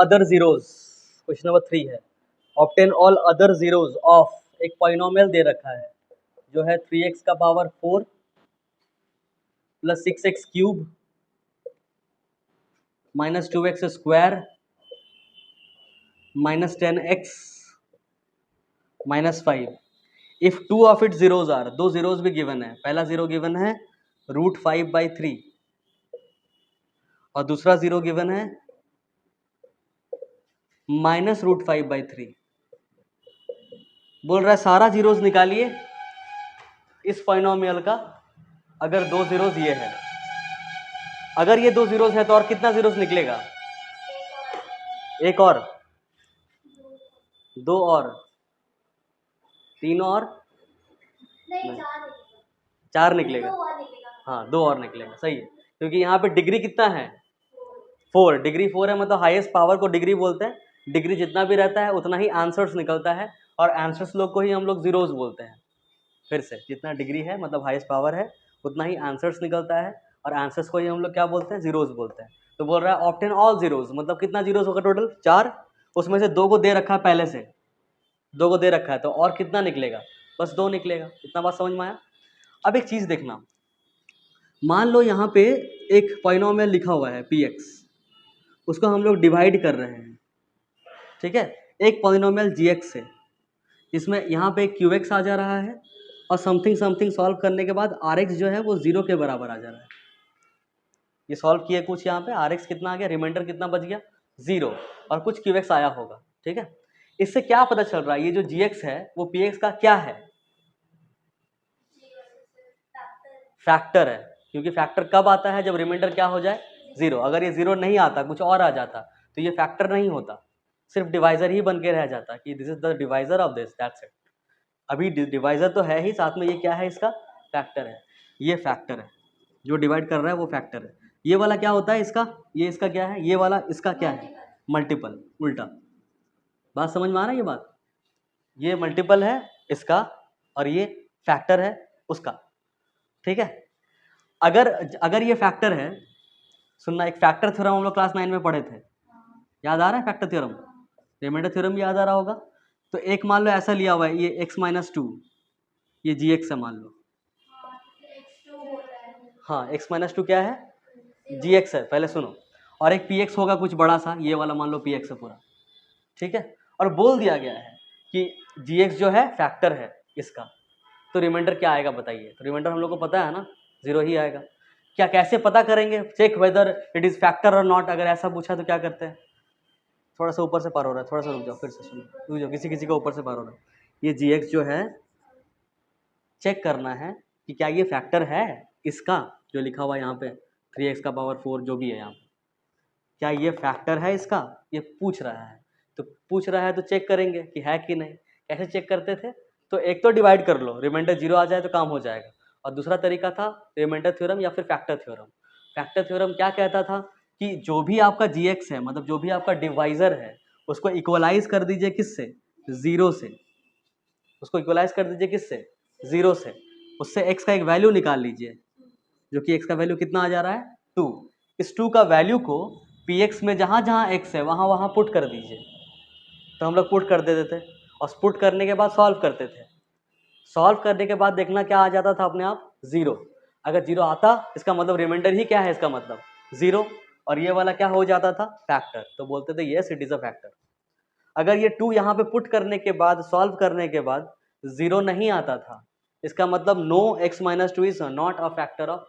Other zeros, question number 3 है obtain all other zeros of, एक polynomial दे रखा है जो है 3x का power 4 plus 6x cube minus 2x square minus 10x minus 5 if two of it zeros are, दो जीरोज भी गिवन है, पहला जीरो गिवन है √5/3 और दूसरा जीरो गिवन है -√5/3। बोल रहा है सारा जीरोज निकालिए इस पॉलिनोमियल का अगर दो जीरोज ये है, अगर ये दो जीरोज है तो और कितना जीरोज निकलेगा? एक और, दो और, तीन और, नहीं, चार निकलेगा। हाँ, दो और निकलेगा, सही है, क्योंकि यहाँ पे डिग्री कितना है? 4, डिग्री 4 है, मतलब हाईएस्ट पावर को डिग्री बोलते हैं। डिग्री जितना भी रहता है उतना ही आंसर्स निकलता है, और आंसर्स लोग को ही हम लोग जीरोज बोलते हैं। फिर से, जितना डिग्री है मतलब हाईएस्ट पावर है उतना ही आंसर्स निकलता है, और आंसर्स को ही हम लोग क्या बोलते हैं? जीरोज बोलते हैं। तो बोल रहा है ऑब्टेन ऑल जीरोज, मतलब कितना जीरोज होगा टोटल? 4, उसमें से 2 को दे रखा है, पहले से 2 को दे रखा है, तो और कितना निकलेगा? बस 2 निकलेगा। इतना बात समझ में आया? अब एक चीज़ देखना, मान लो यहाँ पे एक पॉलिनोमियल लिखा हुआ है px, उसको हम लोग डिवाइड कर रहे हैं, ठीक है, एक पॉलिनोमियल gx से, इसमें यहाँ पे qx आ जा रहा है और समथिंग समथिंग सॉल्व करने के बाद rx जो है वो 0 के बराबर आ जा रहा है। ये सॉल्व किया कुछ, यहाँ पे rx कितना आ गया, रिमाइंडर कितना बच गया? 0, और कुछ qx आया होगा, ठीक है। इससे क्या पता चल रहा है, ये जो gx है वो px का क्या है? फैक्टर है, क्योंकि फैक्टर कब आता है? जब रिमाइंडर क्या हो जाए? 0। अगर ये 0 नहीं आता, कुछ और आ जाता, तो ये फैक्टर नहीं होता, सिर्फ डिवाइजर ही बन के रह जाता कि this is the divisor of this, that's it. अभी डिवाइजर तो है ही, साथ में ये क्या है? इसका फैक्टर है। ये फैक्टर है, जो डिवाइड कर रहा है वो फैक्टर है। ये वाला क्या होता है इसका? ये इसका क्या है? ये वाला इसका क्या है? मल्टीपल, उल्टा। बात समझ में आ रहा है? ये बात, ये मल्टीपल है इसका और ये फैक्टर है उसका, ठीक है। अगर अगर ये फैक्टर है, सुनना, एक फैक्टर थ्योरम हम लोग क्लास 9 में पढ़े थे, याद आ रहा है? फैक्टर थ्योरम, रिमाइंडर थ्योरम भी याद आ रहा होगा। तो एक मान लो ऐसा लिया हुआ है, ये x-2, ये gx है मान लो, हाँ, x-2 क्या है? gx है, पहले सुनो, और एक px होगा कुछ बड़ा सा, ये वाला मान लो px है पूरा, ठीक है। और बोल दिया गया है कि gx जो है फैक्टर है इसका, तो रिमाइंडर क्या आएगा बताइए? तो रिमाइंडर हम लोग को पता है ना, 0 ही आएगा। क्या कैसे पता करेंगे? Check whether it is factor और नॉट, अगर ऐसा पूछा तो क्या करते हैं? थोड़ा सा ऊपर से पार हो रहा है, थोड़ा सा रुक जाओ, फिर से सुनो, रुक जाओ, किसी किसी का ऊपर से पार हो रहा है। ये gx जो है, चेक करना है कि क्या ये फैक्टर है इसका, जो लिखा हुआ है यहाँ पे 3x का पावर 4 जो भी है यहाँ पे, क्या ये फैक्टर है इसका? ये पूछ रहा है, तो पूछ रहा है तो चेक करेंगे कि है कि नहीं। कैसे चेक करते थे? तो एक तो डिवाइड कर लो, रिमाइंडर 0 आ जाए तो काम हो जाएगा, और दूसरा तरीका था रिमाइंडर थ्योरम या फिर फैक्टर थ्योरम। फैक्टर थ्योरम क्या कहता था कि जो भी आपका gx है, मतलब जो भी आपका डिवाइजर है, उसको इक्वलाइज कर दीजिए किससे? 0 से। उसको इक्वलाइज कर दीजिए किससे? 0 से। उससे x का एक वैल्यू निकाल लीजिए, जो कि x का वैल्यू कितना आ जा रहा है? 2। इस 2 का वैल्यू को px में जहाँ जहाँ x है वहाँ वहाँ पुट कर दीजिए। तो हम लोग पुट कर देते थे, और पुट करने के बाद सॉल्व करते थे। सॉल्व करने के बाद देखना क्या आ जाता था अपने आप? 0। अगर 0 आता, इसका मतलब रिमाइंडर ही क्या है? इसका मतलब 0, और ये वाला क्या हो जाता था? फैक्टर। तो बोलते थे yes it is a factor. अगर ये 2 यहाँ पे पुट करने के बाद, सॉल्व करने के बाद 0 नहीं आता था, इसका मतलब no x-2 is not a factor of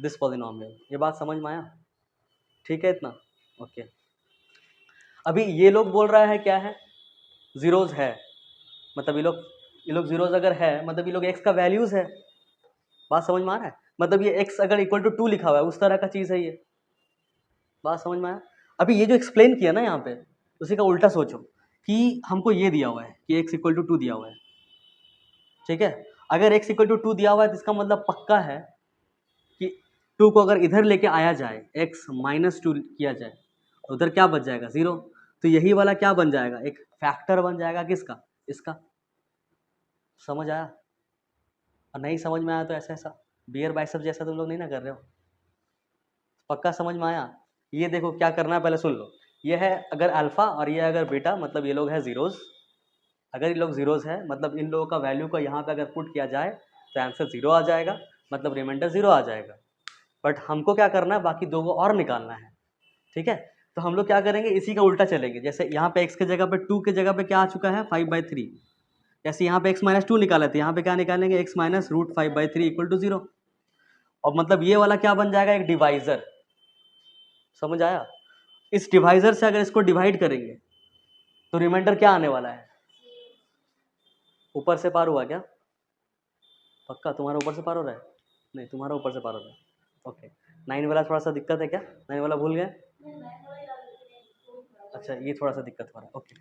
this polynomial. ये बात समझ में आया? ठीक है इतना? ओके। अभी ये लोग बोल रहा है क्या है? जीरोज है, मतलब ये लोग जीरोज अगर है, मतलब ये लोग x का वैल्यूज है। बात समझ में आ रहा है? मतलब ये x अगर इक्वल टू 2 लिखा हुआ है, उस तरह का चीज है ये। बात समझ में आया? अभी ये जो एक्सप्लेन किया ना यहाँ पे, उसी का उल्टा सोचो कि हमको ये दिया हुआ है कि x इक्वल टू 2 दिया हुआ है, ठीक है। अगर x इक्वल टू 2 दिया हुआ है तो इसका मतलब पक्का है कि 2 को अगर इधर लेके आया जाए, x-2 किया जाए, उधर क्या बच जाएगा? 0। तो यही वाला क्या बन जाएगा? एक फैक्टर बन जाएगा किसका? इसका। समझ आया? और नहीं समझ में आया तो ऐसा ऐसा बियर बाइसेप जैसा तुम लोग नहीं ना कर रहे हो। पक्का समझ में आया? ये देखो क्या करना है, पहले सुन लो। ये है अगर अल्फ़ा और ये अगर बीटा, मतलब ये लोग है ज़ीरोज़। अगर ये लोग ज़ीरोज़ है मतलब इन लोगों का वैल्यू को यहाँ पे अगर पुट किया जाए तो आंसर 0 आ जाएगा, मतलब रिमाइंडर 0 आ जाएगा। बट हमको क्या करना है, बाकी दो को और निकालना है। ठीक है, तो हम लोग क्या करेंगे, इसी का उल्टा चलेंगे। जैसे यहाँ पे x के जगह पे 2 के जगह पे क्या आ चुका है 5/3। जैसे यहाँ पे x माइनस 2 निकाला था, यहाँ पे क्या निकालेंगे x minus root 5/3 equal to 0। और मतलब ये वाला क्या बन जाएगा, एक डिवाइजर। समझ आया? इस डिवाइजर से अगर इसको डिवाइड करेंगे तो रिमाइंडर क्या आने वाला है, ऊपर से पार हुआ क्या? पक्का तुम्हारा ऊपर से पार हो रहा है? नहीं, तुम्हारा ऊपर से पार हो रहा है। ओके, 9 वाला थोड़ा सा दिक्कत है क्या? 9 वाला भूल गए? अच्छा, ये थोड़ा सा दिक्कत हो रहा है। ओके,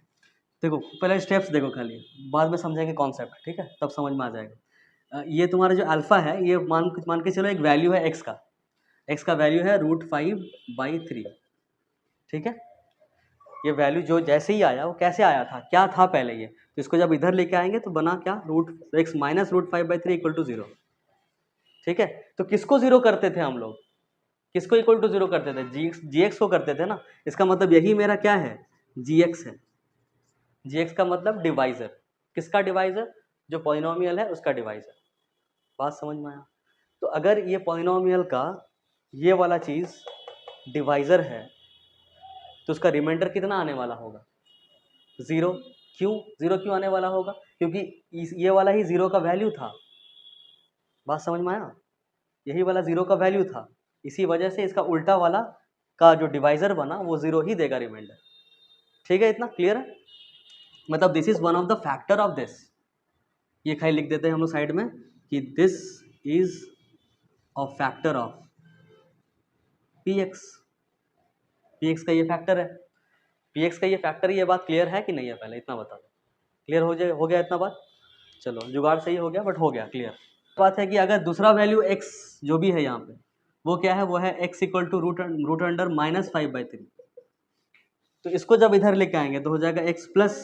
देखो पहले स्टेप्स देखो खाली, बाद में समझेंगे कॉन्सेप्ट, ठीक है, तब समझ में आ जाएगा। ये तुम्हारा जो अल्फ़ा है ये मान के चलो एक वैल्यू है x का। x का वैल्यू है √5/3। ठीक है, ये वैल्यू जो जैसे ही आया वो कैसे आया था, क्या था पहले ये, तो इसको जब इधर लेके आएंगे तो बना क्या, x माइनस √5/3 इक्वल टू 0। ठीक है, तो किसको 0 करते थे हम लोग, किसको इक्वल टू 0 करते थे, gx को करते थे ना। इसका मतलब यही मेरा क्या है, gx है। gx का मतलब डिवाइजर, किसका डिवाइजर, जो पॉलिनोमियल है उसका डिवाइजर। बात समझ में आया? तो अगर ये पॉलिनोमियल का ये वाला चीज़ डिवाइजर है तो उसका रिमाइंडर कितना आने वाला होगा, 0। क्यों 0 क्यों आने वाला होगा, क्योंकि ये वाला ही 0 का वैल्यू था। बात समझ में आया? यही वाला 0 का वैल्यू था, इसी वजह से इसका उल्टा वाला का जो डिवाइजर बना वो 0 ही देगा रिमाइंडर। ठीक है, इतना क्लियर है? मतलब this is one of the factor of this. ये खाली लिख देते हैं हम लोग साइड में कि this is a factor of px। px का ये फैक्टर है, px का ये फैक्टर है। ये बात क्लियर है कि नहीं है, पहले इतना बता दो। क्लियर हो गया इतना बात? चलो, जुगाड़ सही हो गया, बट हो गया क्लियर। बात है कि अगर दूसरा वैल्यू x जो भी है यहाँ पे वो क्या है, वो है x equal to root under -5/3। तो इसको जब इधर लेके आएंगे तो हो जाएगा x प्लस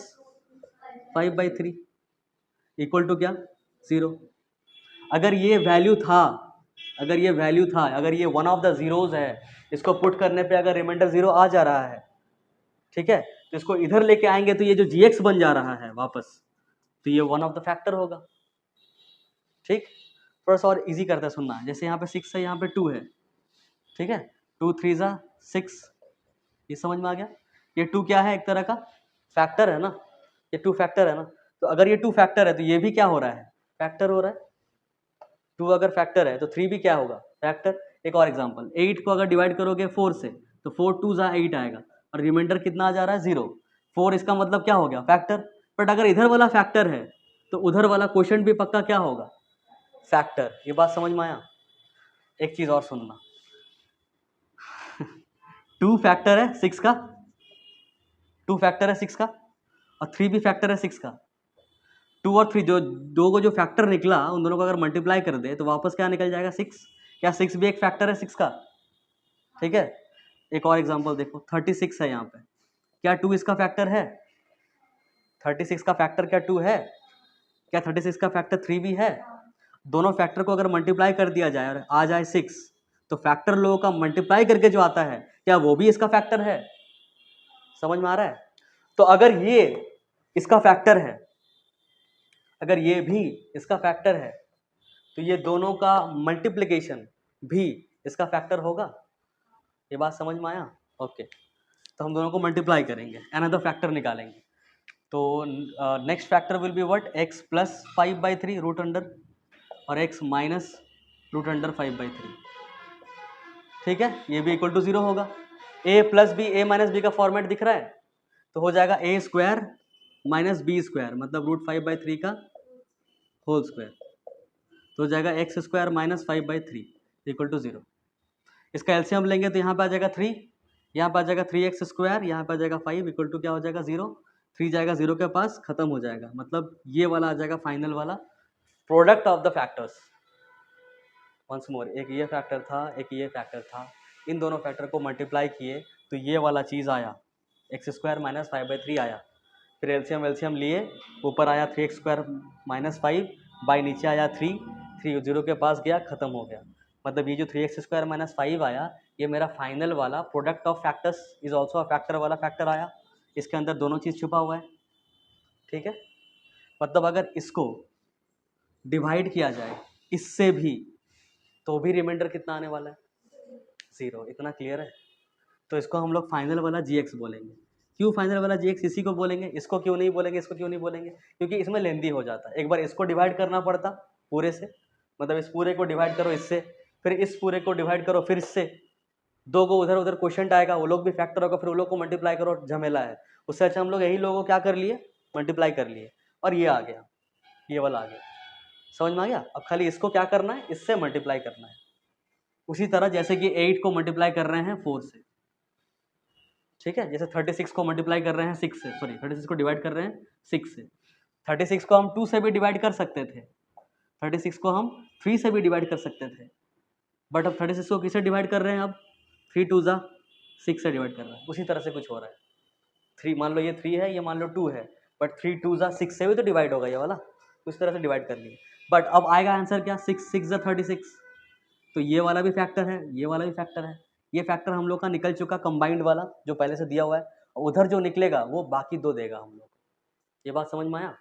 5/3 इक्वल टू क्या, 0। अगर ये वैल्यू था, अगर ये वन ऑफ द जीरोज है, इसको पुट करने पे अगर रिमाइंडर 0 आ जा रहा है, ठीक है, तो इसको इधर लेके आएंगे तो ये जो gx बन जा रहा है वापस, तो ये वन ऑफ द फैक्टर होगा। ठीक, थोड़ा सा और इजी करते सुनना। जैसे यहाँ पे 6 है, यहाँ पे 2 है, ठीक है, 2 3 ज़ा 6, ये समझ में आ गया? ये 2 क्या है, एक तरह का फैक्टर है ना, ये 2 फैक्टर है ना। तो अगर ये 2 फैक्टर है तो ये भी क्या हो रहा है, फैक्टर हो रहा है। 2 अगर फैक्टर है तो 3 भी क्या होगा, फैक्टर। एक और एग्जांपल, 8 को अगर डिवाइड करोगे 4 से तो 4 2 ज़ा 8 आएगा, और रिमाइंडर कितना आ जा रहा है, 0। 4 इसका मतलब क्या हो गया, फैक्टर। बट अगर इधर वाला फैक्टर है तो उधर वाला क्वेश्चन भी पक्का क्या होगा, फैक्टर। ये बात समझ में आया? एक चीज और सुनना 2 फैक्टर है 6 का, 2 फैक्टर है 6 का, और 3 भी फैक्टर है 6 का। 2 और 3 जो दो को जो फैक्टर निकला उन दोनों को अगर मल्टीप्लाई कर दे तो वापस क्या निकल जाएगा, 6। क्या 6 भी एक फैक्टर है 6 का? ठीक है, एक और एग्जांपल देखो, 36 है यहाँ पे, क्या 2 इसका फैक्टर है? 36 का फैक्टर क्या 2 है? क्या 36 का फैक्टर 3 भी है? दोनों फैक्टर को अगर मल्टीप्लाई कर दिया जाए और आ जाए 6, तो फैक्टर लोगों का मल्टीप्लाई करके जो आता है क्या वो भी इसका फैक्टर है? समझ में आ रहा है? तो अगर ये इसका फैक्टर है, अगर ये भी इसका फैक्टर है, तो ये दोनों का मल्टीप्लिकेशन भी इसका फैक्टर होगा। ये बात समझ में आया? ओके, तो हम दोनों को मल्टीप्लाई करेंगे, अनदर फैक्टर निकालेंगे। तो next factor will be what, x plus 5/3 root under और x माइनस रूट अंडर 5/3। ठीक है, ये भी इक्वल टू 0 होगा। a plus B, a minus B का फॉर्मेट दिख रहा है, तो हो जाएगा a square minus B square, मतलब √5/3 का होल स्क्वायर, तो हो जाएगा x square minus 5/3 equal to 0। इसका एलसीएम लेंगे तो यहाँ पे आ जाएगा 3, यहाँ पे आ जाएगा 3x स्क्वायर, यहाँ पे आ जाएगा 5 इक्वल टू क्या हो जाएगा, 0। 3 जाएगा 0 के पास, खत्म हो जाएगा, मतलब ये वाला आ जाएगा फाइनल वाला product of the factors. Once more, एक ये फैक्टर था, एक ये फैक्टर था, इन दोनों फैक्टर को मल्टीप्लाई किए तो ये वाला चीज़ आया, x स्क्वायर माइनस 5/3 आया। फिर एलसीएम लिए, ऊपर आया 3x स्क्वायर माइनस 5, बाई नीचे आया 3 0 के पास गया, ख़त्म हो गया। मतलब ये जो 3x स्क्वायर माइनस 5 आया, ये मेरा फाइनल वाला product of factors is also a factor वाला फैक्टर आया, इसके अंदर दोनों चीज़ छुपा हुआ है, ठीक है। मतलब अगर इसको डिवाइड किया जाए इससे भी तो भी रिमाइंडर कितना आने वाला है, 0। इतना क्लियर है। तो इसको हम लोग फाइनल वाला GX बोलेंगे। क्यों फाइनल वाला GX इसी को बोलेंगे, इसको क्यों नहीं बोलेंगे, इसको क्यों नहीं बोलेंगे, क्योंकि इसमें लेंदी हो जाता है। एक बार इसको डिवाइड करना पड़ता पूरे से, मतलब इस पूरे को डिवाइड करो इससे, फिर इस पूरे को डिवाइड करो फिर इससे, दो को उधर उधर क्वेश्चन आएगा, वो लोग भी फैक्टर होगा, फिर वो लोग को मल्टीप्लाई करो, झमेला है। उससे अच्छा हम लोग यही लोगों को क्या कर लिए, मल्टीप्लाई कर लिए, और ये आ गया, ये वाला आ गया। समझ में आ गया। अब खाली इसको क्या करना है, इससे मल्टीप्लाई करना है। उसी तरह जैसे कि 8 को मल्टीप्लाई कर रहे हैं 4 से, ठीक है। जैसे 36 को मल्टीप्लाई कर रहे हैं 6 से, सॉरी 36 को डिवाइड कर रहे हैं 6 से। 36 को हम 2 से भी डिवाइड कर सकते थे, 36 को हम 3 से भी डिवाइड कर सकते थे, बट अब 36 को किससे डिवाइड कर रहे हैं, अब 3 2 जा 6 से डिवाइड कर रहे हैं। उसी तरह से कुछ हो रहा है। 3 मान लो ये 3 है, ये मान लो 2 है, बट 3 2 जा 6 से भी तो डिवाइड होगा ये वाला, उस तरह से डिवाइड कर लिए। बट अब आएगा आंसर क्या, 6 6 जा 36। तो ये वाला भी फैक्टर है, ये वाला भी फैक्टर है। ये फैक्टर हम लोग का निकल चुका कंबाइंड वाला जो पहले से दिया हुआ है, उधर जो निकलेगा वो बाकी दो देगा हम लोग। ये बात समझ में आया।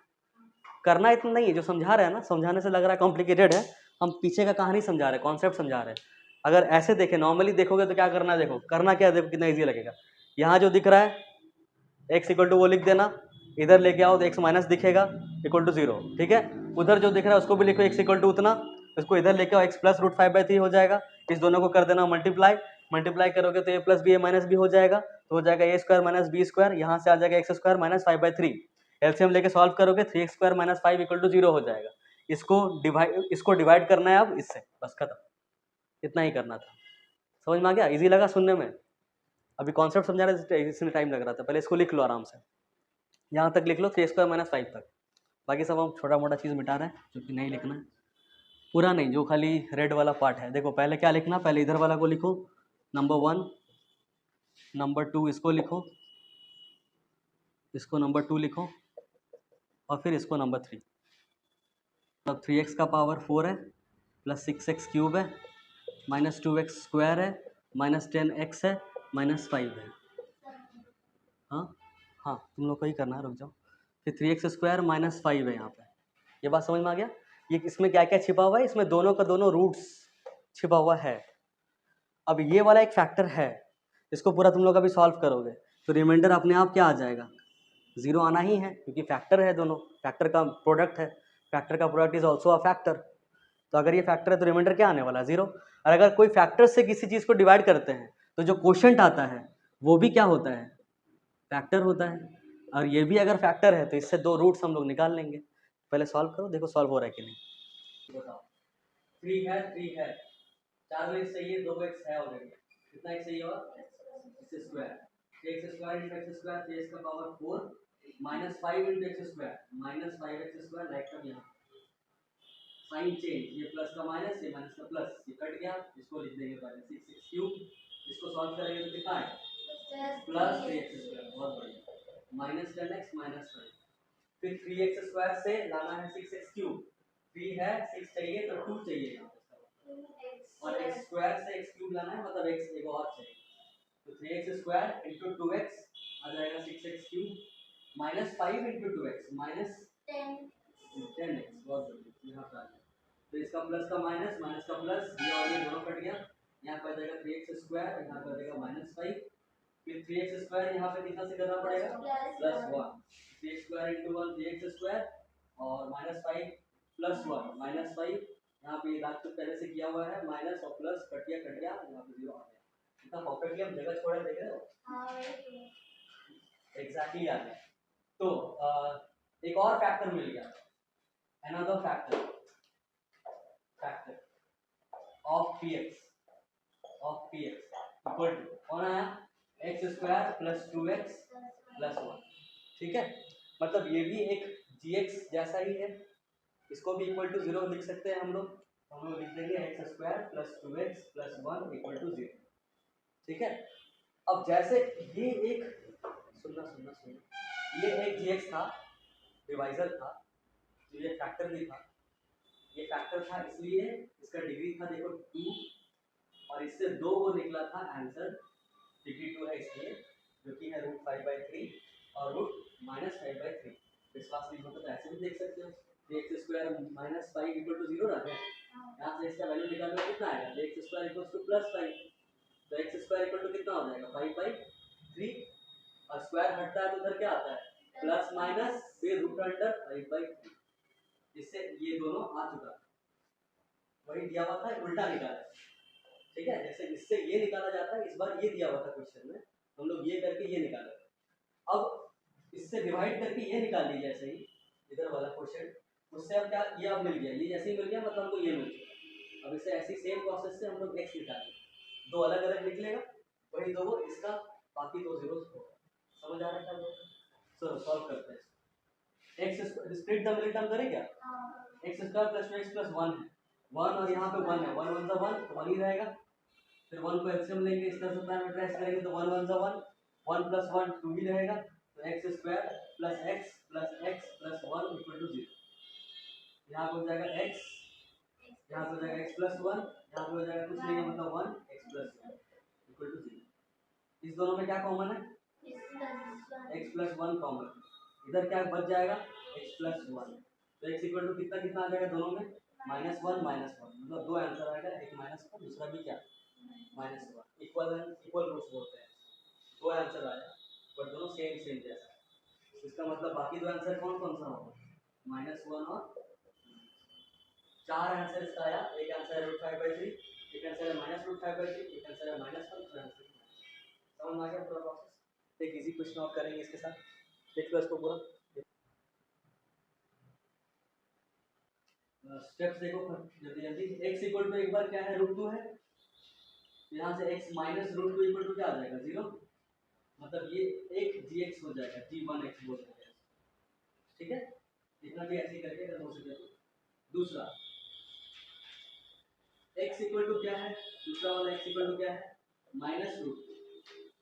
करना इतना नहीं है, जो समझा रहे हैं ना, समझाने से लग रहा है कॉम्प्लिकेटेड है, हम पीछे का कहानी समझा रहे हैं, कॉन्सेप्ट समझा रहे हैं। अगर ऐसे देखे, नॉर्मली देखोगे तो क्या करना है, देखो करना क्या है, देखो कितना ईजी लगेगा। यहाँ जो दिख रहा है x इक्वल टू वो लिख देना, इधर लेके आओ तो x माइनस दिखेगा इक्वल टू 0, ठीक है। उधर जो दिख रहा है उसको भी लिखो x इक्वल टू उतना, उसको इधर लेके आओ x प्लस √5/3 हो जाएगा। इस दोनों को कर देना मल्टीप्लाई, मल्टीप्लाई करोगे तो a plus B A minus B हो जाएगा, तो हो जाएगा a square minus B square, यहाँ से आ जाएगा x स्क्वायर माइनस 5/3। एलसीएम लेके सॉल्व करोगे 3x square minus 5 equal to 0 हो जाएगा। इसको डिवाइड करना है अब इससे, बस खत्म, इतना ही करना था। समझ में आ गया, इजी लगा सुनने में। अभी कॉन्सेप्ट समझा रहे थे इसलिए टाइम लग रहा था, पहले इसको लिख लो आराम से, यहाँ तक लिख लो 3x स्क्वायर माइनस 5 तक। बाकी सब हम छोटा मोटा चीज़ मिटा रहे हैं जो कि नहीं लिखना है, पूरा नहीं, जो खाली रेड वाला पार्ट है। देखो पहले क्या लिखना, पहले इधर वाला को लिखो नंबर 1, नंबर 2 इसको लिखो, इसको नंबर 2 लिखो, और फिर इसको नंबर 3। तब 3x का पावर 4 है, प्लस 6x क्यूब है, माइनस 2x स्क्वायर है, माइनस 10x है, माइनस 5 है। हाँ हाँ, तुम लोग को ही करना है, रुक जाओ। फिर 3x स्क्वायर माइनस 5 है यहाँ पे। ये बात समझ में आ गया। ये इसमें क्या क्या छिपा हुआ है, इसमें दोनों का दोनों रूट्स छिपा हुआ है। अब ये वाला एक फैक्टर है, इसको पूरा तुम लोग अभी सॉल्व करोगे तो रिमाइंडर अपने आप क्या आ जाएगा, 0 आना ही है, क्योंकि फैक्टर है, दोनों फैक्टर का प्रोडक्ट है, फैक्टर का product is also a factor. तो अगर ये फैक्टर है तो रिमाइंडर क्या आने वाला है, 0। और अगर कोई फैक्टर से किसी चीज़ को डिवाइड करते हैं तो जो क्वोशंट आता है वो भी क्या होता है, फैक्टर होता है। और ये भी अगर फैक्टर है तो इससे दो रूट्स हम लोग निकाल लेंगे। पहले सॉल्व करो, देखो सॉल्व हो रहा है कि नहीं। बताओ, 3 है 3 है, 4 को x चाहिए, 2 को x है ऑलरेडी, कितना x चाहिए और x square, x square into x square, तो x का power 4 minus 5 into x square, minus 5x square, like का यहाँ साइन चेंज, ये प्लस का माइनस, ये माइनस का प्लस, ये कट गया, इसको लिख देंगे पहले 6x क्यूब, इसको सॉल्व करेंगे तो कितना है प्लस 3x स्क्वायर, बहुत बढ़िया, माइनस 10x माइनस 5। फिर 3x स्क्वायर से लाना है 6x क्यूब, 3 है 6 चाहिए तो 2 चाहिए यहाँ पे, और x स्क्वायर से x क्यूब लाना है, मतलब x एक और चाहिए, तो 3x स्क्वायर इंटू 2x आ जाएगा 6x cube minus 5 into 2x minus 10x, बहुत बढ़िया, यहाँ पे आ गया। तो इसका प्लस का माइनस, माइनस का प्लस, ये और ये दोनों कट गया, यहाँ पर आ जाएगा 3x स्क्वायर, यहाँ पर आ जाएगा माइनस 5, फिर 3x स्क्वायर यहाँ पे कितना से करना पड़ेगा plus 1, 3x square into 1 3x square, और माइनस 5 प्लस 1 माइनस 5, यहाँ पे रात को पहले से किया हुआ है, माइनस और प्लस कट गया, यहाँ पे 0 आ गया। इतना परफेक्टली हम जगह छोड़े, देख रहे हो, एग्जैक्टली आ गया। तो एक और फैक्टर मिल गया, another factor of px equal to कौन आया, x square plus 2x plus 1, ठीक है। मतलब ये भी एक gx जैसा ही है, इसको भी इक्वल टू 0 लिख सकते हैं हम लोग लिख देंगे X square plus 2x plus 1 equal to 0, ठीक है। अब जैसे ये एक सुनना ये एक gx था, डिवाइजर था, तो ये फैक्टर भी था, ये फैक्टर था इसलिए इसका डिग्री था देखो 2, और इससे 2 को निकला था आंसर 52 है इसलिए, जो कि है √5/3 और √-5/3। विश्वास नहीं होता तो ऐसे भी देख सकते हो, x स्क्वायर -5 = 0 रहा है। यहाँ से इसका वैल्यू निकालो तो कितना आएगा, x स्क्वायर = +5, तो x स्क्वायर इक्वल टू कितना हो जाएगा 5/3, और स्क्वायर हटता है तो उधर क्या आता है प्लस माइनस फिर √5/3। इससे ये दोनों आ चुका है, वही दिया हुआ था उल्टा निकाला, ठीक है। जैसे इससे ये निकाला जाता है, इस बार ये दिया हुआ था क्वेश्चन में, हम लोग ये करके ये निकाला। अब इससे डिवाइड करके ये निकाल लीजिए, ऐसे ही इधर वाला क्वेश्चन, उससे अब क्या ये अब मिल गया, ये जैसे ही मिल गया मतलब हमको ये मिल गया। अब इसे ऐसी सेम प्रोसेस से हम लोग x निकालेंगे, 2 अलग अलग निकलेगा, वही 2 इसका, बाकी 2 zeros होगा। समझ आ रहा है क्या लोग? चलो सॉल्व करते हैं। x split the middle term करें क्या, x square plus 2x plus 1 है, 1 और यहाँ पे 1 है, 1 1 1 तो 1 ही रहेगा। फिर 1 को एलसीएम लेंगे, इस तरह से पैरामीटराइज करेंगे तो 1 1 1, 1 प्लस 1 2 ही रहेगा, तो x square plus x plus x plus 1 = 0। यहाँ पे हो जाएगा x, यहाँ पे हो जाएगा x प्लस 1, यहाँ पे हो जाएगा कुछ नहीं है मतलब 1 x प्लस 1 = 0। इस दोनों में क्या कॉमन है, x प्लस 1 कॉमन, इधर क्या बच जाएगा x प्लस 1, तो x इक्वल टू कितना कितना आ जाएगा दोनों में -1 -1, मतलब 2 आंसर आएगा, एक -1 दूसरा भी क्या -1, इक्वल रूट्स बोलते हैं। 2 आंसर आया बट दोनों सेम सेम जैसा, इसका मतलब बाकी 2 आंसर कौन कौन सा होगा -1 और 4 आंसर इसका आया, एक आंसर है √5/3, एक आंसर है -√5/3, एक आंसर है -1, दूसरा आंसर है। समझ में आ गया पूरा प्रोसेस। एक इजी क्वेश्चन और करेंगे इसके साथ, देख लो इसको पूरा स्टेप्स देखो जल्दी जल्दी। x इक्वल टू एक बार क्या है √2 है, यहाँ से x माइनस √2 इक्वल टू क्या आ जाएगा 0, मतलब ये एक gx हो जाएगा, g1x बोल सकते हैं, ठीक है। इतना भी ऐसे ही करके अगर हो सके तो। दूसरा x इक्वल टू क्या है, दूसरा वाला x इक्वल टू क्या है -√2,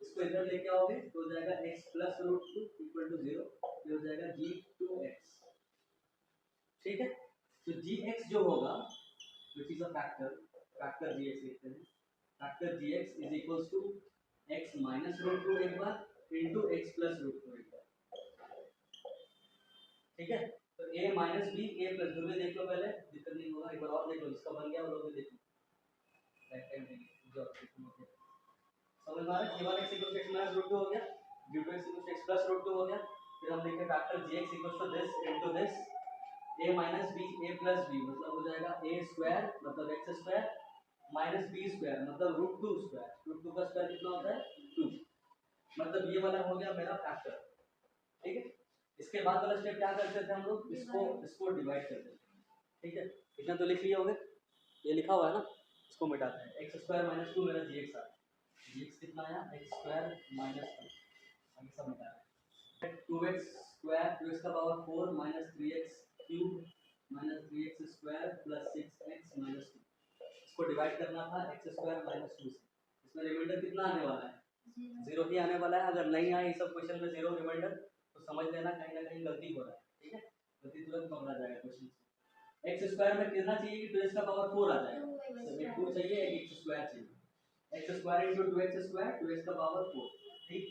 इसको इधर लेके आओगे तो हो जाएगा x प्लस √2 इक्वल टू 0, ये हो जाएगा g2x, ठीक है। तो gx जो होगा which is a factor gx लिखते हैं, factor gx is equals to x minus √2 एक बार इनटू x प्लस √2 एक बार, ठीक है। तो a minus b a plus b में देख लो पहले, दिक्कत नहीं होगा, एक बार और देख लो जिसका बन गया वो लोग भी देख लो, राइट टाइम जो समझ में आ रहा है। a1 x equals x minus √2 हो गया, b2 x equals x plus √2 हो गया, फिर हम लिखेंगे factor gx equals to this into this a minus b a plus b, मतलब हो जाएगा a स्क्वायर मतलब x square minus b square मतलब √2 स्क्वायर, √2 का स्क्वायर कितना होता है 2, मतलब ये वाला हो गया मेरा फैक्टर, ठीक है। इसके बाद वाला स्टेप क्या करते थे हम लोग, इसको डिवाइड करते थे, ठीक है। इतना तो लिख लिया होगा, ये लिखा हुआ है ना, इसको मिटाते हैं। x स्क्वायर माइनस 2 मेरा gx आ, gx कितना आया x स्क्वायर माइनस 2, हम सब मिटा रहे हैं। 2x स्क्वायर 2x का power 4 minus 3x cube minus 3x square plus 6x minus 2, इसको डिवाइड करना था x स्क्वायर माइनस 2 से, इसमें रिमाइंडर कितना आने वाला है 0 ही आने वाला है। अगर नहीं आए इस सब क्वेश्चन में 0 रिमाइंडर तो समझ लेना कहीं ना कहीं गलती हो रहा है, ठीक है, गलती तुरंत पकड़ा जाएगा क्वेश्चन से। x स्क्वायर में कितना चाहिए कि 2x का पावर 4 आ जाएगा, तो 2 चाहिए एक x स्क्वायर चाहिए, x square into 2x square 2x का पावर 4, ठीक,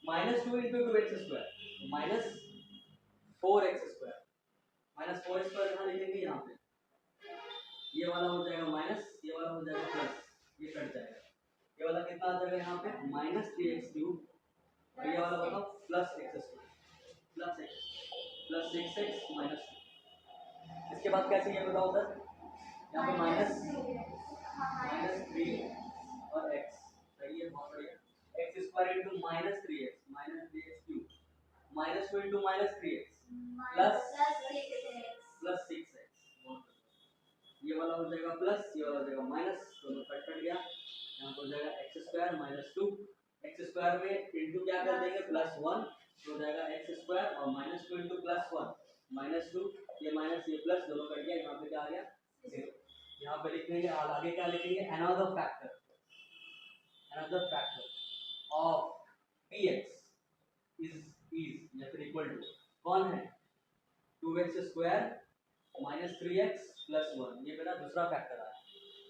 minus 2 into 2x square minus 4x square, minus 4 square यहाँ लिखेंगे, यहाँ पे ये वाला हो जाएगा माइनस, ये वाला हो जाएगा प्लस, ये कट जाएगा, ये वाला कितना आ जाएगा यहाँ पे माइनस 3x क्यूब, और ये वाला बताओ plus x square plus x plus 6x minus 2। इसके बाद क्या चाहिए बताओ उधर, यहाँ पे माइनस 3 और x, सही है, बहुत बढ़िया। x square into minus 3x cube minus 2 into minus 3x plus 6x, ये वाला हो जाएगा प्लस, ये वाला हो जाएगा माइनस, दोनों कट गया, यहाँ पर हो जाएगा x square minus 2, x square में इनटू क्या कर देंगे प्लस 1, तो हो जाएगा x स्क्वायर और माइनस 2 इनटू प्लस 1 माइनस 2, ये माइनस ये प्लस दोनों कट गया, यहाँ पे क्या आ गया 0। यहाँ पे लिखेंगे और आगे क्या लिखेंगे another factor of px is या फिर इक्वल टू कौन है 2x square minus 3x plus 1, ये मेरा दूसरा फैक्टर आया,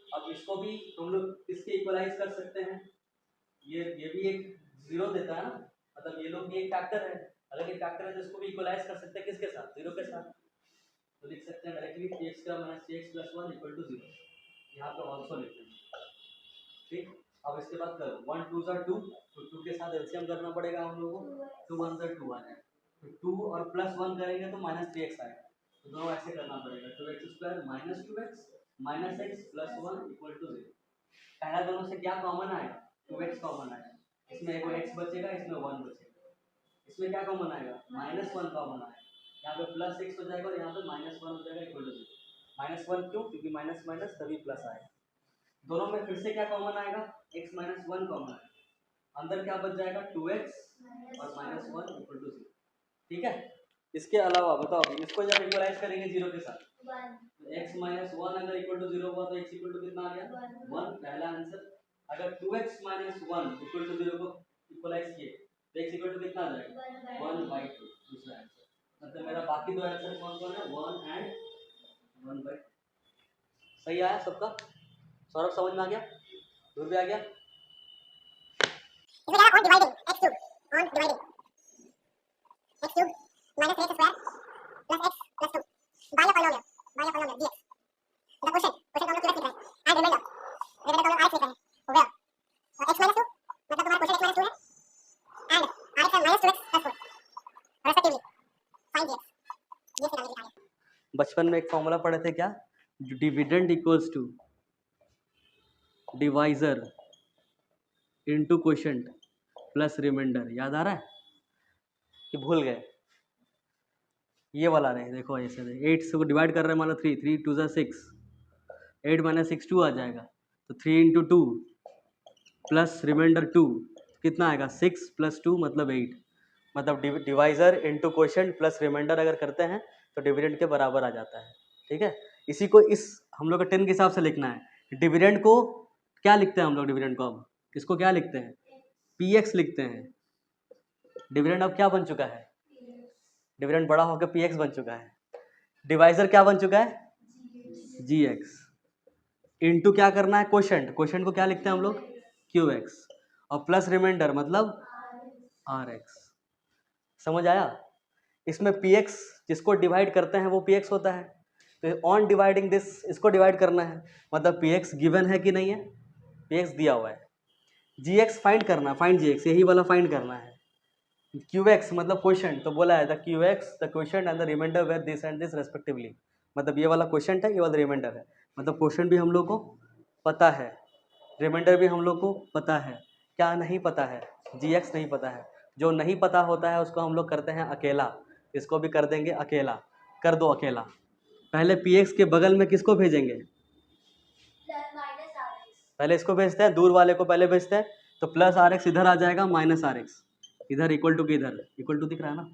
अब इसको भी हम लोग किसके इक्वलाइज कर सकते हैं, ये भी एक जीरो देता है ना, मतलब ये लोग भी एक फैक्टर है, अगर ये फैक्टर है तो इसको भी इक्वलाइज कर सकते हैं किसके साथ, जीरो के साथ। तो लिख सकते हैं directly px square minus px plus 1 equal to 0, यहाँ पे ऑल्सो लिख देंगे। ठीक, अब इसके बाद करो 1 2 ज़ा 2, तो 2 के साथ एलसीएम करना पड़ेगा हम लोगों को, 2 1 ज़ा 2 आ जाएगा, तो 2 और प्लस 1 करेंगे तो माइनस 3x आएगा, तो दोनों ऐसे करना पड़ेगा, 2x square minus 2x minus x plus 1 equal to 0। पहला दोनों से क्या कॉमन आएगा, 2x कॉमन आएगा, इसमें एक x बचेगा, इसमें 1 बचेगा, इसमें क्या कॉमन आएगा, माइनस 1 कॉमन आएगा, यहाँ पे प्लस x हो जाएगा और यहाँ पे माइनस 1 हो जाएगा इक्वल टू 0। माइनस 1 क्यों, क्योंकि माइनस माइनस तभी प्लस आएगा। दोनों में फिर से क्या कॉमन आएगा, x माइनस 1 कॉमन आएगा, अंदर क्या बच जाएगा 2x और माइनस 1 इक्वल टू 0। ठीक है, इसके अलावा बताओ अभी इसको जब इक्वलाइज करेंगे जीरो के साथ, तो x माइनस 1 अगर इक्वल टू 0 हुआ तो x इक्वल टू कितना आ गया 1, पहला आंसर। अगर 2x माइनस 1 इक्वल टू 0 को इक्वलाइज किए तो x इक्वल टू कितना आ जाएगा 1/2, दूसरा आंसर। मतलब मेरा बाकी दो आंसर कौन कौन है, 1 एंड 1/2। सही आया सबका, सौरभ समझ में आ गया, दूर भी आ गया। इसमें क्या on dividing x cube, on dividing x cube minus 3x square plus x plus 2 by polynomial dx। The question हम लोग क्लियर लिख रहे हैं एंड रिमाइंडर हम लोग आर लिख रहे हैं हो गया, और x माइनस 2 मतलब तुम्हारा क्वेश्चन x माइनस 2 है and r x minus 2x plus 4 respectively find dx। dx निकालने के लिए बचपन में एक फॉर्मूला पढ़े थे क्या, dividend equals to divisor into quotient plus remainder, याद आ रहा है कि भूल गए, ये वाला रहे, देखो ऐसे 8 से को डिवाइड कर रहे हैं, मान लो 3 3 2 ज़ा 6, 8 माइनस 6 2 आ जाएगा, तो 3 इंटू 2 प्लस रिमाइंडर 2 कितना आएगा 6 प्लस 2 मतलब 8, मतलब divisor into quotient plus remainder अगर करते हैं तो डिविडेंड के बराबर आ जाता है। ठीक है, इसी को इस हम लोग का 10 के हिसाब से लिखना है। डिविडेंड को क्या लिखते हैं हम लोग, डिविडेंड को अब इसको क्या लिखते हैं, px लिखते हैं। डिविडेंड अब क्या बन चुका है, डिविडेंड बड़ा होकर px बन चुका है, डिवाइजर क्या बन चुका है gx, इनटू क्या करना है क्वोशंट, क्वोशंट को क्या लिखते हैं हम लोग qx, और प्लस रिमाइंडर मतलब rx। समझ आया, इसमें px जिसको डिवाइड करते हैं वो px होता है, तो ऑन डिवाइडिंग दिस इसको डिवाइड करना है, मतलब px गिवन है कि नहीं है, px दिया हुआ है, gx फाइंड करना, फाइंड gx यही वाला फाइंड करना है, qx मतलब क्वोशंट, तो बोला है the qx the quotient and the remainder where this and this respectively, मतलब ये वाला क्वोशंट है, ये वाला रिमाइंडर है, मतलब क्वोशंट भी हम लोग को पता है, रिमाइंडर भी हम लोग को पता है, क्या नहीं पता है, gx नहीं पता है। जो नहीं पता होता है उसको हम लोग करते हैं अकेला, इसको भी कर देंगे अकेला, कर दो अकेला। पहले px के बगल में किसको भेजेंगे, पहले इसको भेजते हैं, दूर वाले को पहले भेजते हैं, तो प्लस आर एक्स इधर आ जाएगा, माइनस आर एक्स इधर, इक्वल टू किधर, इक्वल टू दिख रहा है ना,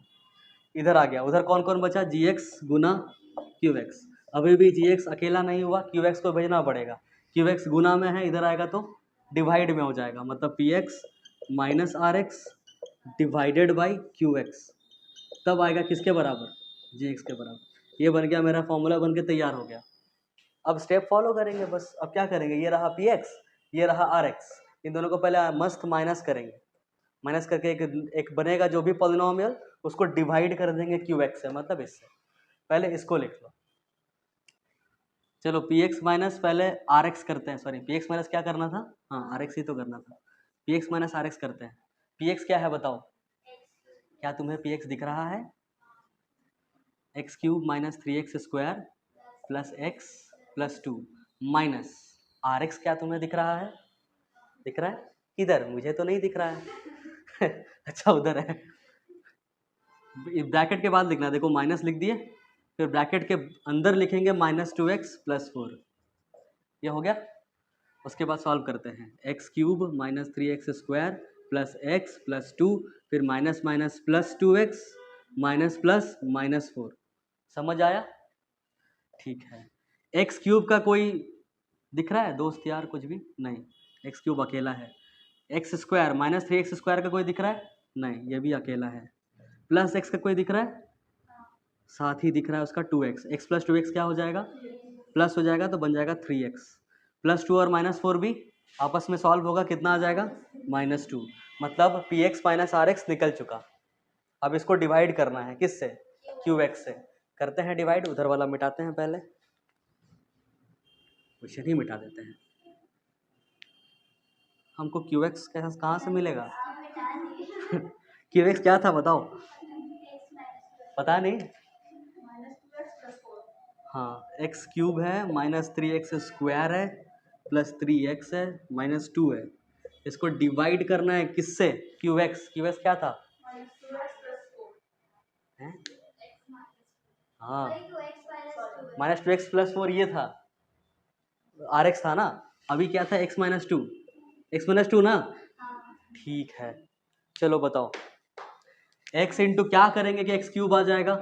इधर आ गया, उधर कौन कौन बचा जी एक्स गुना क्यू एक्स, अभी भी जी एक्स अकेला नहीं हुआ, क्यू एक्स को भेजना पड़ेगा, क्यू एक्स गुना में है, इधर आएगा तो डिवाइड में हो जाएगा, मतलब P X minus R X divided by Q X, तब आएगा किसके बराबर, जी एक्स के बराबर। ये बन गया मेरा फॉर्मूला, बन के तैयार हो गया। अब स्टेप फॉलो करेंगे बस, अब क्या करेंगे, ये रहा पी एक्स, ये रहा आर एक्स, इन दोनों को पहले मस्त माइनस करेंगे, माइनस करके एक बनेगा जो भी पॉलिनोमियल, उसको डिवाइड कर देंगे क्यू एक्स से, मतलब इससे। पहले इसको लिख लो, चलो पी एक्स माइनस पहले आर एक्स करते हैं, सॉरी पी एक्स माइनस क्या करना था, हाँ आर एक्स ही तो करना था, P X minus R X करते हैं। पी एक्स क्या है बताओ, क्या तुम्हें पी एक्स दिख रहा है, X cube minus 3x square plus X plus 2 minus R X, क्या तुम्हें दिख रहा है, दिख रहा है किधर, मुझे तो नहीं दिख रहा है अच्छा उधर है, ब्रैकेट के बाद लिखना, देखो माइनस लिख दिए, फिर ब्रैकेट के अंदर लिखेंगे माइनस 2x प्लस 4, ये हो गया। उसके बाद सॉल्व करते हैं, x cube minus 3x square plus X plus 2, फिर minus minus plus 2x minus plus minus 4, समझ आया, ठीक है। एक्स क्यूब का कोई दिख रहा है दोस्त यार, कुछ भी नहीं, एक्स क्यूब अकेला है। X square minus 3x square का कोई दिख रहा है, नहीं ये भी अकेला है। प्लस एक्स का कोई दिख रहा है, साथ ही दिख रहा है उसका 2x, एक्स प्लस 2x क्या हो जाएगा, प्लस हो जाएगा तो बन जाएगा 3x, +2 और -4 भी आपस में सॉल्व होगा, कितना आ जाएगा -2। मतलब px माइनस rx निकल चुका। अब इसको डिवाइड करना है किससे, qx से। करते हैं डिवाइड, उधर वाला मिटाते हैं, पहले क्वेश्चन ही मिटा देते हैं। हमको qx कहाँ से मिलेगा qx क्या था बताओ, पता नहीं। हाँ, x क्यूब है, -3x² है, +3x है, -2 है। इसको डिवाइड करना है किससे, qx क्या था हैं? हाँ, -2x+4 ये था, rx था ना। अभी क्या था, x-2 ना। ठीक है, चलो बताओ, x इंटू क्या करेंगे कि x क्यूब आ जाएगा,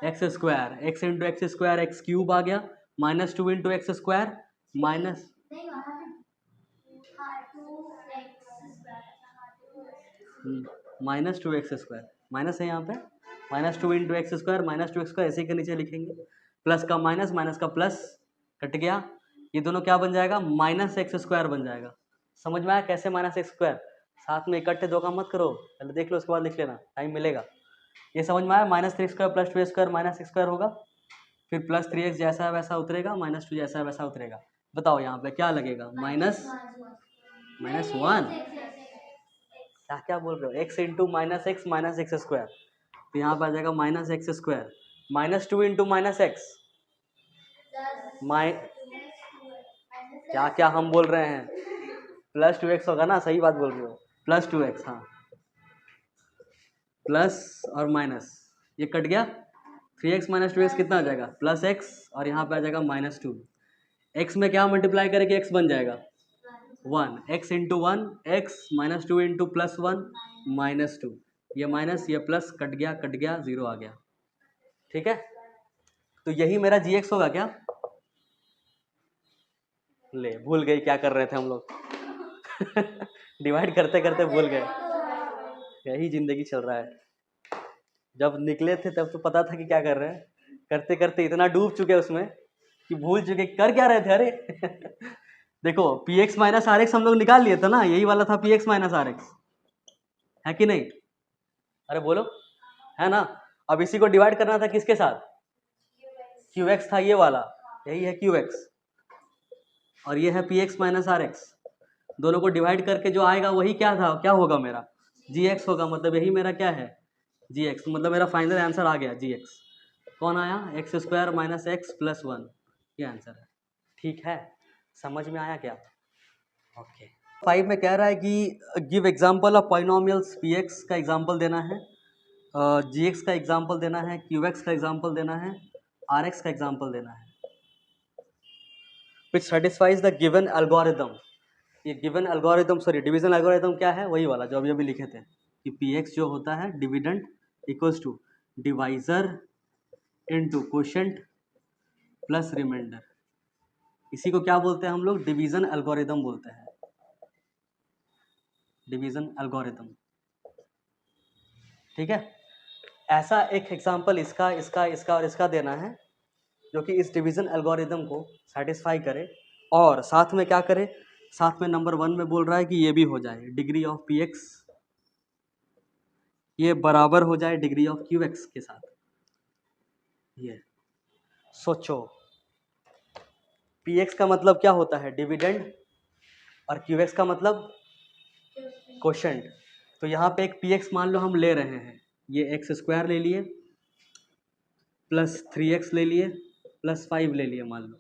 x square, x into x square x cube आ गया, -2 into x square minus -2x², minus है यहाँ पे, -2 इंटू एक्स स्क्वायर, -2x² ऐसे के नीचे लिखेंगे, प्लस का माइनस, माइनस का प्लस, कट गया। ये दोनों क्या बन जाएगा, -x² बन जाएगा। समझ में आया कैसे -x², साथ में इकट्ठे दो काम मत करो, पहले देख लो उसके बाद लिख लेना, टाइम मिलेगा। ये समझ में आया, -3x² + 2x² -x² होगा, फिर +3x जैसा है वैसा उतरेगा, -2 जैसा है वैसा उतरेगा। बताओ यहाँ पे क्या लगेगा, -1, क्या बोल रहे हो, x इंटू -x -x², तो यहाँ पर आ जाएगा -x², -2 इंटू -x, क्या क्या हम बोल रहे हैं, +2x होगा ना, सही बात बोल रहे हो, +2x, हाँ, प्लस और माइनस, ये कट गया, 3x - 2x कितना आ जाएगा, +x, और यहाँ पे आ जाएगा -2। x में क्या मल्टीप्लाई करेंगे, x बन जाएगा 1, x इंटू 1 x, -2 इंटू +1 -2, ये माइनस ये प्लस, कट गया 0 आ गया। ठीक है, तो यही मेरा gx होगा क्या, ले भूल गए क्या कर रहे थे हम लोग डिवाइड करते करते भूल गए, यही जिंदगी चल रहा है। जब निकले थे तब तो पता था कि क्या कर रहे हैं, करते करते इतना डूब चुके उसमें कि भूल चुके कर क्या रहे थे। अरे देखो px माइनस rx हम लोग निकाल लिए थे ना, यही वाला था px माइनस rx, है कि नहीं, अरे बोलो, है ना। अब इसी को डिवाइड करना था किसके साथ, qx था ये वाला, यही है qx, और ये है px माइनस rx, दोनों को डिवाइड करके जो आएगा वही क्या था, क्या होगा मेरा gx होगा, मतलब यही मेरा क्या है gx, मतलब मेरा फाइनल आंसर आ गया gx। कौन आया, x² - x + 1, ये आंसर है। ठीक है, समझ में आया क्या, ओके। 5 में कह रहा है कि give example of polynomials, px का एग्जांपल देना है, gx का एग्जांपल देना है, qx का एग्जांपल देना है, rx का एग्जांपल देना है, which satisfies the given algorithm। ये given algorithm, sorry division algorithm क्या है, वही वाला जो अभी अभी लिखे थे कि px जो होता है dividend equals to divisor into quotient plus remainder, इसी को क्या बोलते हैं हम लोग, डिवीजन एल्गोरिथम बोलते हैं, डिवीजन एल्गोरिथम। ठीक है, ऐसा एक एग्जांपल इसका इसका इसका और इसका देना है जो कि इस डिवीजन एल्गोरिथम को सेटिस्फाई करे, और साथ में क्या करे, साथ में नंबर 1 में बोल रहा है कि ये भी हो जाए, डिग्री ऑफ px ये बराबर हो जाए डिग्री ऑफ qx के साथ। ये सोचो, px का मतलब क्या होता है, डिविडेंड, और qx का मतलब क्वोशेंट। तो यहाँ पे एक px मान लो हम ले रहे हैं, ये x² ले लिए, +3x ले लिए, +5 ले लिए, मान लो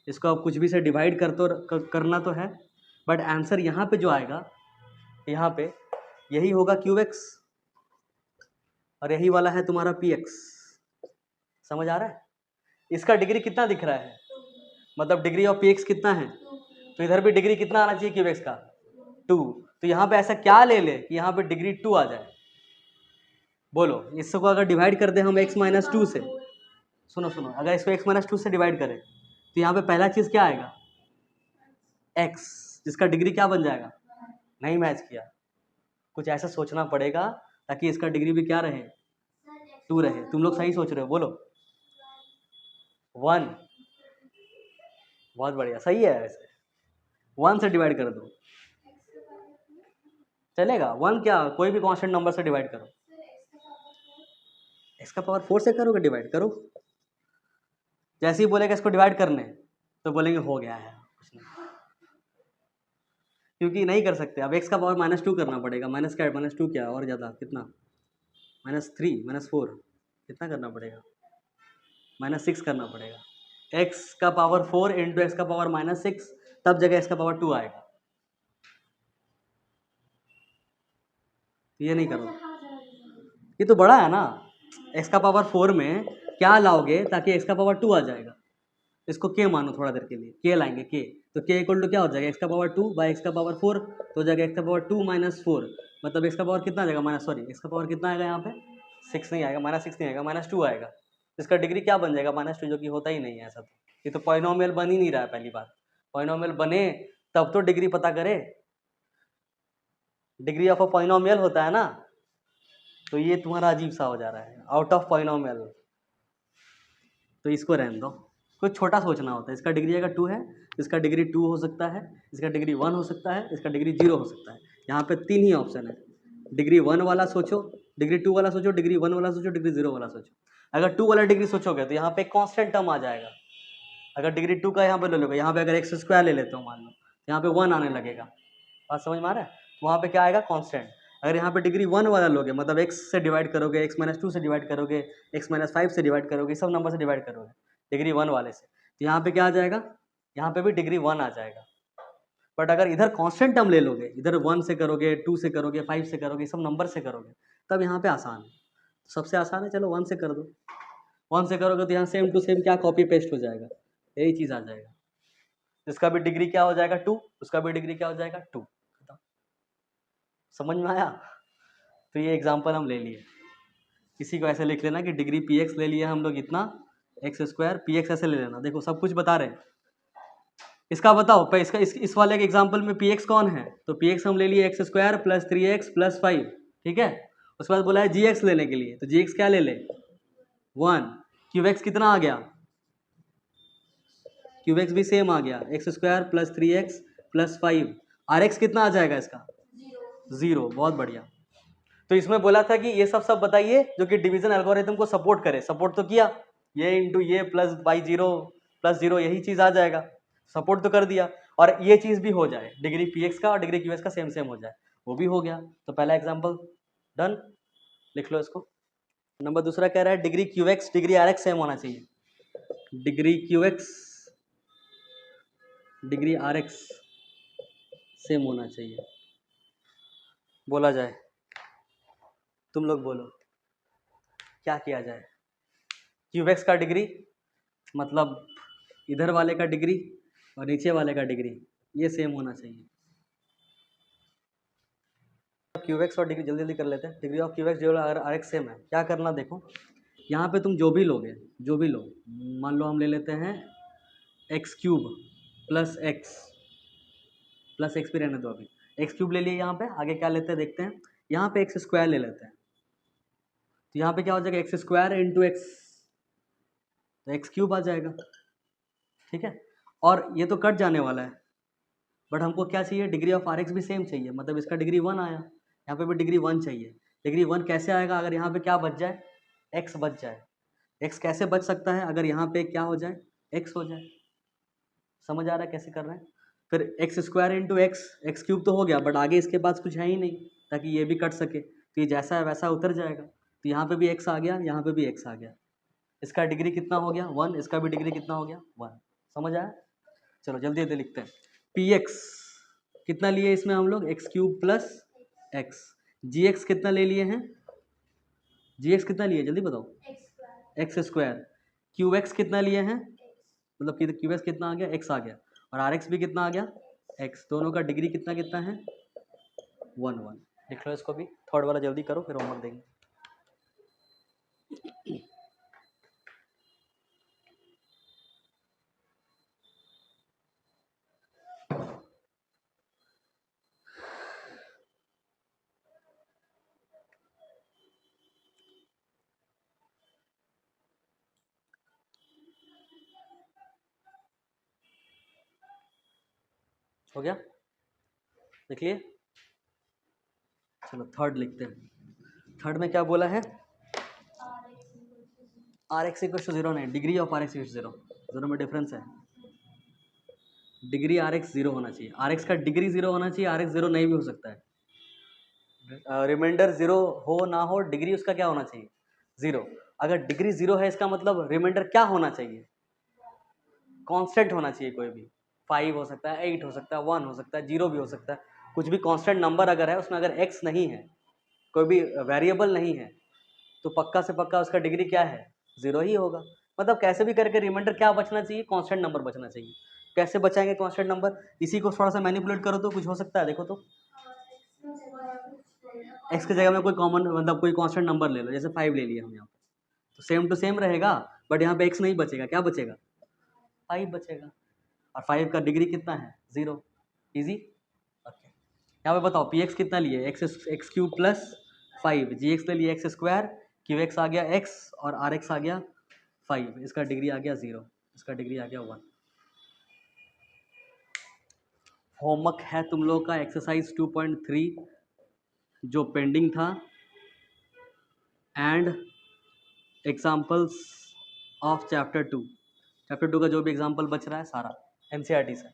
इसको आप कुछ भी से डिवाइड करना तो है, बट आंसर यहाँ पे जो आएगा, यहाँ पे यही होगा qx, और यही वाला है तुम्हारा px। समझ आ रहा है, इसका डिग्री कितना दिख रहा है, मतलब डिग्री ऑफ px कितना है, तो इधर भी डिग्री कितना आना चाहिए qx का, 2। तो यहाँ पे ऐसा क्या ले ले कि यहाँ पे डिग्री 2 आ जाए, बोलो। इसको अगर डिवाइड कर दे हम x - 2 से, सुनो अगर इसको x - 2 से डिवाइड करें तो यहाँ पे पहला चीज़ क्या आएगा, x, जिसका डिग्री क्या बन जाएगा, नहीं मैच किया, कुछ ऐसा सोचना पड़ेगा ताकि इसका डिग्री भी क्या रहे, 2 रहे। तुम लोग सही सोच रहे हो, बोलो 1, बहुत बढ़िया, सही है वैसे, 1 से डिवाइड कर दो, चलेगा। 1 क्या, कोई भी कांस्टेंट नंबर से डिवाइड करो। x का पावर 4 से करोगे डिवाइड, करो। जैसे ही बोलेगा इसको डिवाइड करने तो बोलेंगे हो गया है, कुछ नहीं, क्योंकि नहीं कर सकते। अब x का पावर -2 करना पड़ेगा। माइनस क्या है, -2 क्या और ज़्यादा कितना, -3 -4 कितना करना पड़ेगा, -6 करना पड़ेगा। x का पावर 4 इंटू एक्स का पावर -6, तब जगह x का पावर 2 आएगा। ये नहीं करो, ये तो बड़ा है ना। x का पावर 4 में क्या लाओगे ताकि x का पावर 2 आ जाएगा। इसको k मानो थोड़ा देर के लिए, k लाएंगे k, तो k इक्वल टू क्या हो जाएगा, x का पावर 2 बाई एक्स का पावर 4, तो हो जाएगा x का पावर 2 माइनस 4, मतलब x का पावर कितना आ जाएगा, x का पावर कितना आएगा यहाँ पे, 6 नहीं आएगा, -6 नहीं आएगा, -2 आएगा। इसका डिग्री क्या बन जाएगा, -2, जो कि होता ही नहीं है ऐसा। तो ये तो पॉलिनोमियल बन ही नहीं रहा है। पहली बात, पॉलिनोमियल बने तब तो डिग्री पता करे, डिग्री ऑफ अ पॉलिनोमियल होता है ना। तो ये तुम्हारा अजीब सा हो जा रहा है, आउट ऑफ पॉलिनोमियल। तो इसको रहने दो, कुछ छोटा सोचना होता है। इसका डिग्री अगर 2 है, इसका डिग्री 2 हो सकता है, इसका डिग्री 1 हो सकता है, इसका डिग्री 0 हो सकता है। यहाँ पे 3 ही ऑप्शन है। डिग्री 1 वाला सोचो, डिग्री 2 वाला सोचो, डिग्री 1 वाला सोचो, डिग्री 0 वाला सोचो। अगर 2 वाला डिग्री सोचोगे तो यहाँ पे कांस्टेंट टर्म आ जाएगा। अगर डिग्री 2 का यहाँ पे ले लोगे, यहाँ पे अगर एक्स स्क्वायर ले लेते हो मान लो, यहाँ पे 1 आने लगेगा। बात समझ में आ रहा है। तो वहाँ पे क्या आएगा, कांस्टेंट। अगर यहाँ पे डिग्री 1 वाला लोगे, मतलब x से डिवाइड करोगे, x-2 से डिवाइड करोगे, x-5 से डिवाइड करोगे, सब नंबर से डिवाइड करोगे डिग्री 1 वाले से, तो यहाँ पे क्या आ जाएगा, यहाँ पे भी डिग्री 1 आ जाएगा। बट अगर इधर कांस्टेंट टर्म ले लोगे, इधर 1 से करोगे, 2 से करोगे, 5 से करोगे, सब नंबर से करोगे, तब यहाँ पे आसान है। सबसे आसान है, चलो 1 से कर दो। 1 से करोगे तो यहाँ सेम टू सेम क्या कॉपी पेस्ट हो जाएगा, यही चीज़ आ जाएगा। इसका भी डिग्री क्या हो जाएगा 2, उसका भी डिग्री क्या हो जाएगा 2। समझ में आया। तो ये एग्जांपल हम ले लिए। किसी को ऐसे लिख लेना कि डिग्री px ले लिया हम लोग इतना, x² px ऐसे ले लेना। देखो सब कुछ बता रहे हैं। इसका बताओ इसका इस वाले के एग्जांपल में px कौन है, तो px हम ले लिए x² + 3x + 5, ठीक है। उसके बाद बोला है gx लेने के लिए, तो gx क्या ले ले 1। qx कितना आ गया, qx भी सेम आ गया, x² + 3x + 5। rx कितना आ जाएगा इसका 0। बहुत बढ़िया। तो इसमें बोला था कि ये सब बताइए जो कि डिवीजन एल्गोरिथम को सपोर्ट करे। सपोर्ट तो किया, ये इंटू ये प्लस बाई 0 + 0 यही चीज आ जाएगा। सपोर्ट तो कर दिया, और ये चीज भी हो जाए, डिग्री px का और डिग्री qx का सेम सेम हो जाए, वो भी हो गया। तो पहला एग्जांपल डन, लिख लो इसको। नंबर दूसरा कह रहा है degree qx degree rx same होना चाहिए। Degree qx degree rx same होना चाहिए। बोला जाए, तुम लोग बोलो क्या किया जाए। qx का डिग्री मतलब इधर वाले का डिग्री और नीचे वाले का डिग्री ये सेम होना चाहिए। qx और डिग्री जल्दी जल्दी कर लेते हैं। डिग्री ऑफ qx जो अगर rx सेम है, क्या करना देखो, यहाँ पे तुम जो भी लोगे, जो भी लो, मान लो हम ले लेते हैं x³ + x भी रहने दो अभी, x³ ले लिए। यहाँ पे आगे क्या लेते हैं देखते हैं, यहाँ पे x² ले लेते हैं, तो यहाँ पे क्या हो जाएगा x² × x, तो x³ आ जाएगा, ठीक है। और ये तो कट जाने वाला है, बट हमको क्या चाहिए, डिग्री ऑफ rx भी सेम चाहिए, मतलब इसका डिग्री 1 आया, यहाँ पे भी डिग्री 1 चाहिए। डिग्री 1 कैसे आएगा, अगर यहाँ पे क्या बच जाए, x बच जाए। x कैसे बच सकता है, अगर यहाँ पे क्या हो जाए, x हो जाए। समझ आ रहा है कैसे कर रहे हैं। फिर x² × x, x³ तो हो गया, बट आगे इसके पास कुछ है ही नहीं ताकि ये भी कट सके, तो ये जैसा है वैसा उतर जाएगा। तो यहाँ पे भी x आ गया, यहाँ पे भी x आ गया। इसका डिग्री कितना हो गया 1, इसका भी डिग्री कितना हो गया 1। समझ आया। चलो जल्दी जल्दी लिखते हैं। px कितना लिए इसमें हम लोग, x³ + x। gx कितना ले लिए हैं, gx कितना लिए जल्दी बताओ, x²। qx कितना लिए हैं, मतलब कि qx कितना आ गया, x आ गया, और rx भी कितना आ गया, x। दोनों का डिग्री कितना कितना है 1 1। लिख लो इसको भी, थर्ड वाला जल्दी करो फिर होमवर्क देंगे। हो गया, देख लिए। चलो थर्ड लिखते हैं। थर्ड में क्या बोला है? R x equal to zero नहीं, degree of R x equal zero, दोनों में डिफरेंस है। डिग्री आर एक्स जीरो होना चाहिए, आर एक्स का डिग्री जीरो होना चाहिए, आर एक्स जीरो नहीं भी हो सकता है। रिमाइंडर जीरो हो ना हो, डिग्री उसका क्या होना चाहिए? जीरो। अगर डिग्री जीरो है इसका मतलब रिमाइंडर क्या होना चाहिए? कांस्टेंट होना चाहिए कोई भी। 5 हो सकता है, 8 हो सकता है, 1 हो सकता है, 0 भी हो सकता है। कुछ भी कांस्टेंट नंबर अगर है उसमें अगर x नहीं है, कोई भी वेरिएबल नहीं है, तो पक्का से पक्का उसका डिग्री क्या है? जीरो ही होगा। मतलब कैसे भी करके रिमाइंडर क्या बचना चाहिए? कांस्टेंट नंबर बचना चाहिए। कैसे बचाएंगे कांस्टेंट नंबर? इसी को थोड़ा सा मैनिपुलेट करो तो कुछ हो सकता है। देखो तो x की जगह में कोई कॉमन मतलब कोई कांस्टेंट नंबर ले लो, जैसे 5 ले लिया हम यहाँ पे, तो सेम टू सेम रहेगा, बट यहाँ पे x नहीं बचेगा। क्या बचेगा? 5 बचेगा। और 5 का डिग्री कितना है? जीरो। इजी। ओके, यहाँ पे बताओ पी एक्स कितना लिए? एक्स क्यूब प्लस 5, जी एक्स ले लिए एक्स स्क्वायर, क्यू एक्स आ गया x और आर एक्स आ गया 5, इसका डिग्री आ गया 0, इसका डिग्री आ गया 1। होमवर्क है तुम लोग का एक्सरसाइज 2.3 जो पेंडिंग था, and examples of chapter 2। Chapter 2 का जो भी एग्जाम्पल बच रहा है सारा एनसीईआरटी से।